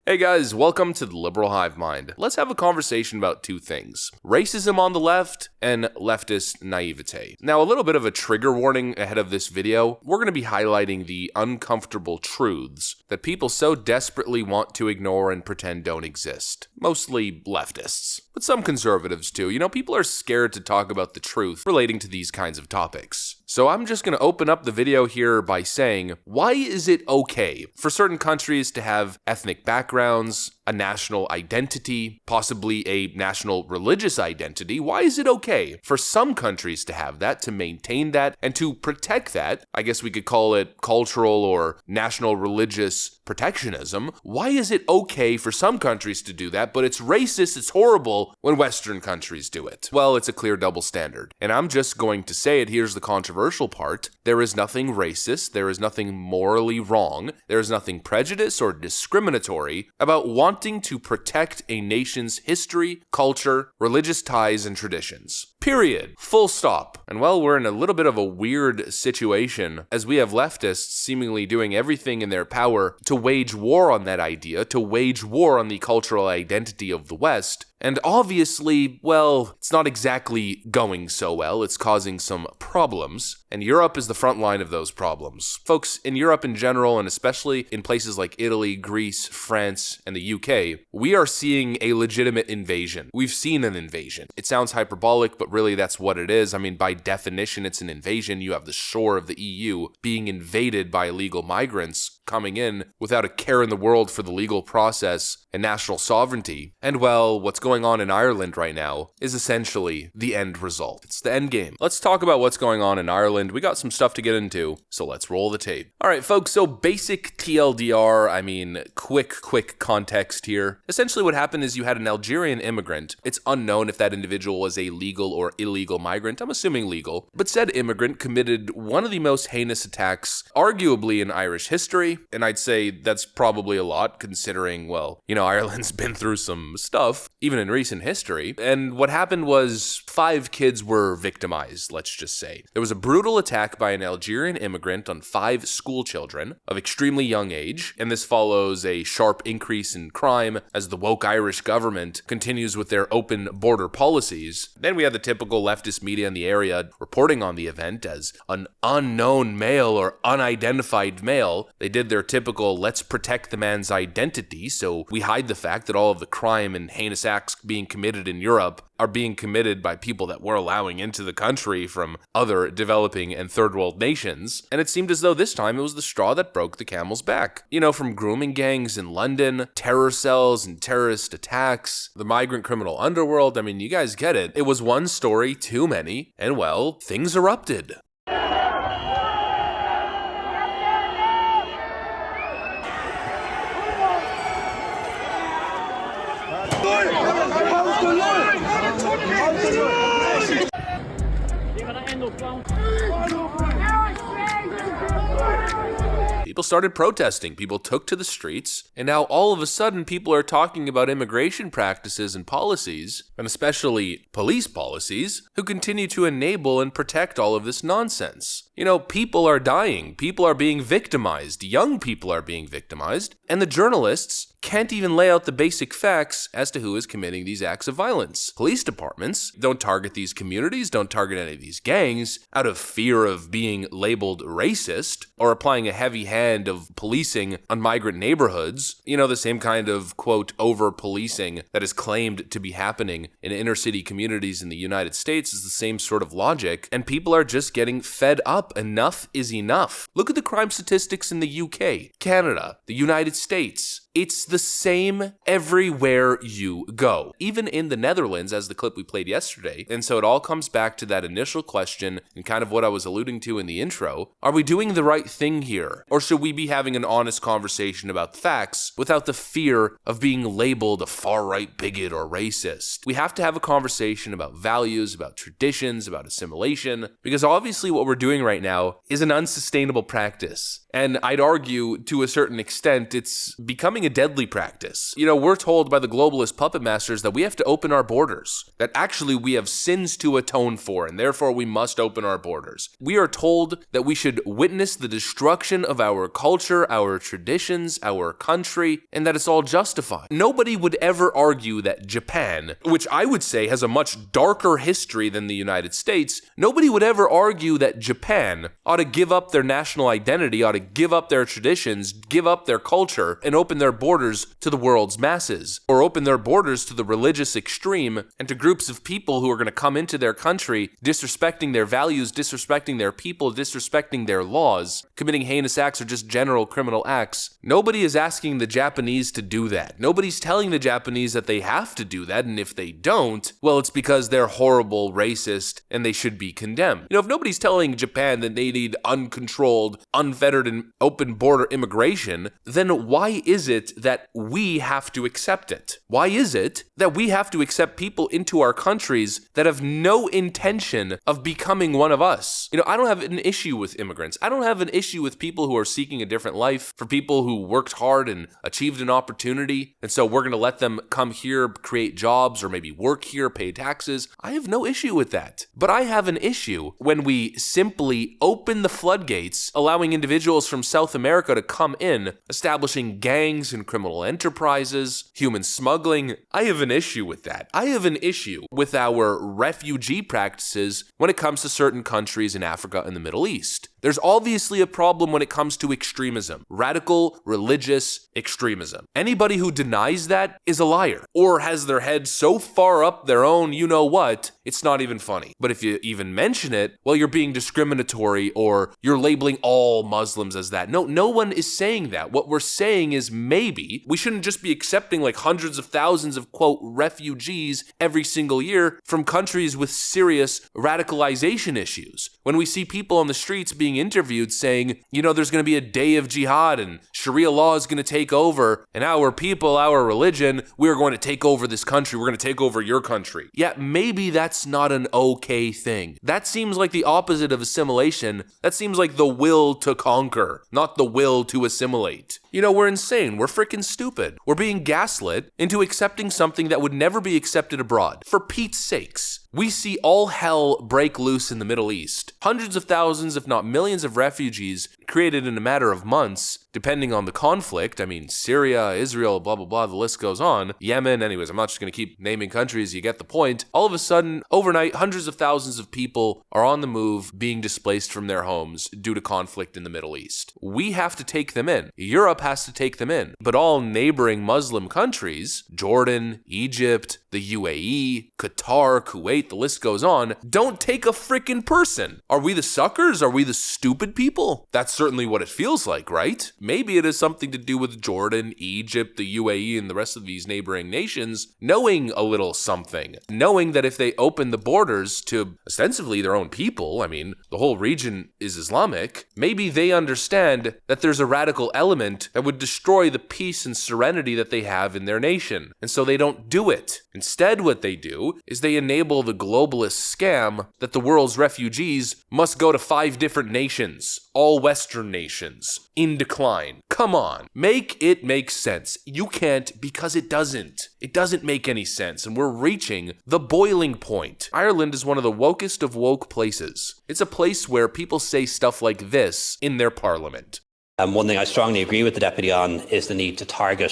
Hey guys, welcome to the Liberal Hive Mind. Let's have a conversation about two things: racism on the left and leftist naivete. Now, a little bit of a trigger warning ahead of this video. We're going to be highlighting the uncomfortable truths that people so desperately want to ignore and pretend don't exist. Mostly leftists, but some conservatives too. People are scared to talk about the truth relating to these kinds of topics. So I'm just going to open up the video here by saying, why is it okay for certain countries to have ethnic backgrounds, a national identity, possibly a national religious identity? Why is it okay for some countries to have that, to maintain that, and to protect that? I guess we could call it cultural or national religious protectionism. Why is it okay for some countries to do that, but it's racist, it's horrible when Western countries do it? Well, it's a clear double standard. And I'm just going to say it, here's the controversial part. There is nothing racist, there is nothing morally wrong, there is nothing prejudiced or discriminatory about wanting to protect a nation's history, culture, religious ties, and traditions. Period. Full stop. And well, we're in a little bit of a weird situation as we have leftists seemingly doing everything in their power to wage war on that idea, to wage war on the cultural identity of the West. And obviously, well, it's not exactly going so well. It's causing some problems. And Europe is the front line of those problems. Folks, in Europe in general, and especially in places like Italy, Greece, France, and the UK, we are seeing a legitimate invasion. We've seen an invasion. It sounds hyperbolic, but really that's what it is. I mean, by definition, it's an invasion. You have the shore of the EU being invaded by illegal migrants coming in without a care in the world for the legal process and national sovereignty. And well, what's going on in Ireland right now is essentially the end result. It's the end game. Let's talk about what's going on in Ireland. We got some stuff to get into, so let's roll the tape. All right, folks, so basic TLDR, quick context here. Essentially what happened is you had an Algerian immigrant. It's unknown if that individual was a legal or illegal migrant. I'm assuming legal. But said immigrant committed one of the most heinous attacks, arguably in Irish history. And I'd say that's probably a lot considering, well, Ireland's been through some stuff, even in recent history. And what happened was 5 kids were victimized, let's just say. There was a brutal attack by an Algerian immigrant on 5 school children of extremely young age. And this follows a sharp increase in crime as the woke Irish government continues with their open border policies. Then we had the typical leftist media in the area reporting on the event as an unknown male or unidentified male. They did their typical let's protect the man's identity, so we hide the fact that all of the crime and heinous acts being committed in Europe are being committed by people that we're allowing into the country from other developing and third world nations. And it seemed as though this time it was the straw that broke the camel's back. From grooming gangs in London, terror cells and terrorist attacks, the migrant criminal underworld. You guys get it. It was one story too many, and well, things erupted. People started protesting, people took to the streets, and now all of a sudden people are talking about immigration practices and policies, and especially police policies, who continue to enable and protect all of this nonsense. People are dying, people are being victimized, young people are being victimized, and the journalists can't even lay out the basic facts as to who is committing these acts of violence. Police departments don't target these communities, don't target any of these gangs out of fear of being labeled racist or applying a heavy hand of policing on migrant neighborhoods. The same kind of, quote, over-policing that is claimed to be happening in inner city communities in the United States is the same sort of logic, and people are just getting fed up. Enough is enough. Look at the crime statistics in the UK, Canada, the United States. It's the same everywhere you go, even in the Netherlands, as the clip we played yesterday. And so it all comes back to that initial question and kind of what I was alluding to in the intro. Are we doing the right thing here? Or should we be having an honest conversation about facts without the fear of being labeled a far-right bigot or racist? We have to have a conversation about values, about traditions, about assimilation, because obviously what we're doing right now is an unsustainable practice. And I'd argue, to a certain extent, it's becoming becoming a deadly practice. You know, we're told by the globalist puppet masters that we have to open our borders, that actually we have sins to atone for, and therefore we must open our borders. We are told that we should witness the destruction of our culture, our traditions, our country, and that it's all justified. Nobody would ever argue that Japan, which I would say has a much darker history than the United States, nobody would ever argue that Japan ought to give up their national identity, ought to give up their traditions, give up their culture, and open their borders to the world's masses, or open their borders to the religious extreme and to groups of people who are going to come into their country disrespecting their values, disrespecting their people, disrespecting their laws, committing heinous acts or just general criminal acts. Nobody is asking the Japanese to do that. Nobody's telling the Japanese that they have to do that, and if they don't, well, it's because they're horrible, racist, and they should be condemned. You know, if nobody's telling Japan that they need uncontrolled, unfettered, and open border immigration, then why is it that we have to accept it? Why is it that we have to accept people into our countries that have no intention of becoming one of us? You know, I don't have an issue with immigrants. I don't have an issue with people who are seeking a different life, for people who worked hard and achieved an opportunity, and so we're going to let them come here, create jobs, or maybe work here, pay taxes. I have no issue with that. But I have an issue when we simply open the floodgates, allowing individuals from South America to come in, establishing gangs and criminal enterprises, human smuggling. I have an issue with that. I have an issue with our refugee practices when it comes to certain countries in Africa and the Middle East. There's obviously a problem when it comes to extremism, radical religious extremism. Anybody who denies that is a liar, or has their head so far up their own you-know-what, it's not even funny. But if you even mention it, well, you're being discriminatory, or you're labeling all Muslims as that. No one is saying that. What we're saying is maybe we shouldn't just be accepting like hundreds of thousands of, quote, refugees every single year from countries with serious radicalization issues. When we see people on the streets being interviewed saying, you know, there's going to be a day of jihad and Sharia law is going to take over, and our people, our religion, we're going to take over this country, we're going to take over your country. Yeah, maybe that's not an okay thing. That seems like the opposite of assimilation. That seems like the will to conquer, not the will to assimilate. You know, we're insane. We're freaking stupid. We're being gaslit into accepting something that would never be accepted abroad. For Pete's sakes. We see all hell break loose in the Middle East. Hundreds of thousands, if not millions of refugees created in a matter of months, depending on the conflict. I mean, Syria, Israel, blah, blah, blah, the list goes on. Yemen, anyways, I'm not just going to keep naming countries, you get the point. All of a sudden, overnight, hundreds of thousands of people are on the move, being displaced from their homes due to conflict in the Middle East. We have to take them in. Europe has to take them in. But all neighboring Muslim countries, Jordan, Egypt, the UAE, Qatar, Kuwait, the list goes on, don't take a freaking person. Are we the suckers? Are we the stupid people? That's certainly what it feels like, right? Maybe it has something to do with Jordan, Egypt, the UAE, and the rest of these neighboring nations knowing a little something. Knowing that if they open the borders to ostensibly their own people, I mean, the whole region is Islamic, maybe they understand that there's a radical element that would destroy the peace and serenity that they have in their nation. And so they don't do it. Instead, what they do is they enable the globalist scam that the world's refugees must go to 5 different nations, all Western nations, in decline. Come on, make it make sense. You can't, because it doesn't. It doesn't make any sense, and we're reaching the boiling point. Ireland is one of the wokest of woke places. It's a place where people say stuff like this in their parliament. One thing I strongly agree with the Deputy on is the need to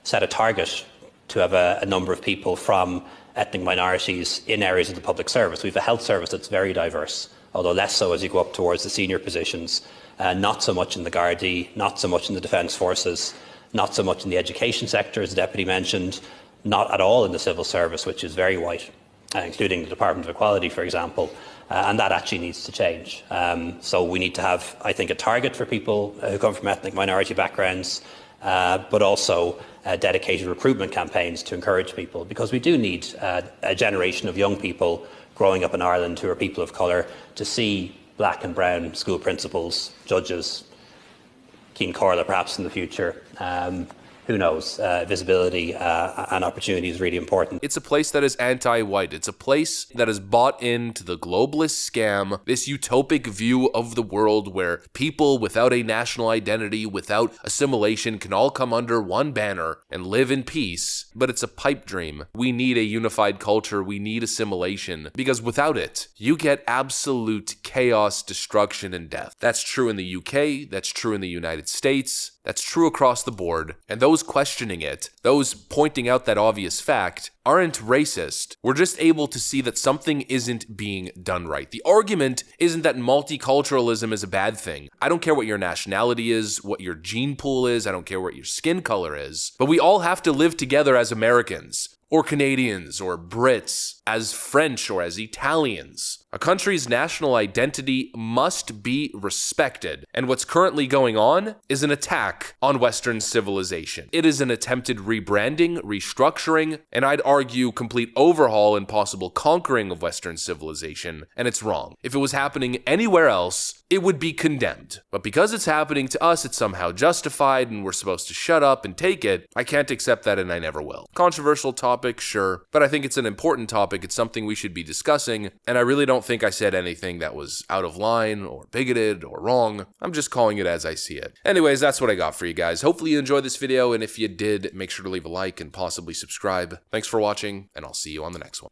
set a target to have a number of people from ethnic minorities in areas of the public service. We have a health service that's very diverse, although less so as you go up towards the senior positions, not so much in the Gardaí, not so much in the Defence Forces, not so much in the education sector, as the Deputy mentioned, not at all in the civil service, which is very white, including the Department of Equality, for example, and that actually needs to change. So we need to have, I think, a target for people who come from ethnic minority backgrounds, but also dedicated recruitment campaigns to encourage people, because we do need a generation of young people growing up in Ireland who are people of colour to see black and brown school principals, judges, Cian Corla perhaps in the future, who knows? Visibility and opportunity is really important. It's a place that is anti-white. It's a place that is bought into the globalist scam, this utopic view of the world where people without a national identity, without assimilation, can all come under one banner and live in peace. But it's a pipe dream. We need a unified culture. We need assimilation, because without it, you get absolute chaos, destruction, and death. That's true in the UK. That's true in the United States. That's true across the board, and those questioning it, those pointing out that obvious fact, aren't racist. We're just able to see that something isn't being done right. The argument isn't that multiculturalism is a bad thing. I don't care what your nationality is, what your gene pool is, I don't care what your skin color is, but we all have to live together as Americans, or Canadians, or Brits, as French, or as Italians. A country's national identity must be respected, and what's currently going on is an attack on Western civilization. It is an attempted rebranding, restructuring, and I'd argue complete overhaul and possible conquering of Western civilization, and it's wrong. If it was happening anywhere else, it would be condemned. But because it's happening to us, it's somehow justified, and we're supposed to shut up and take it. I can't accept that, and I never will. Controversial topic, sure, but I think it's an important topic. It's something we should be discussing, and I really don't think I said anything that was out of line or bigoted or wrong. I'm just calling it as I see it. Anyways, that's what I got for you guys. Hopefully you enjoyed this video, and if you did, make sure to leave a like and possibly subscribe. Thanks for watching, and I'll see you on the next one.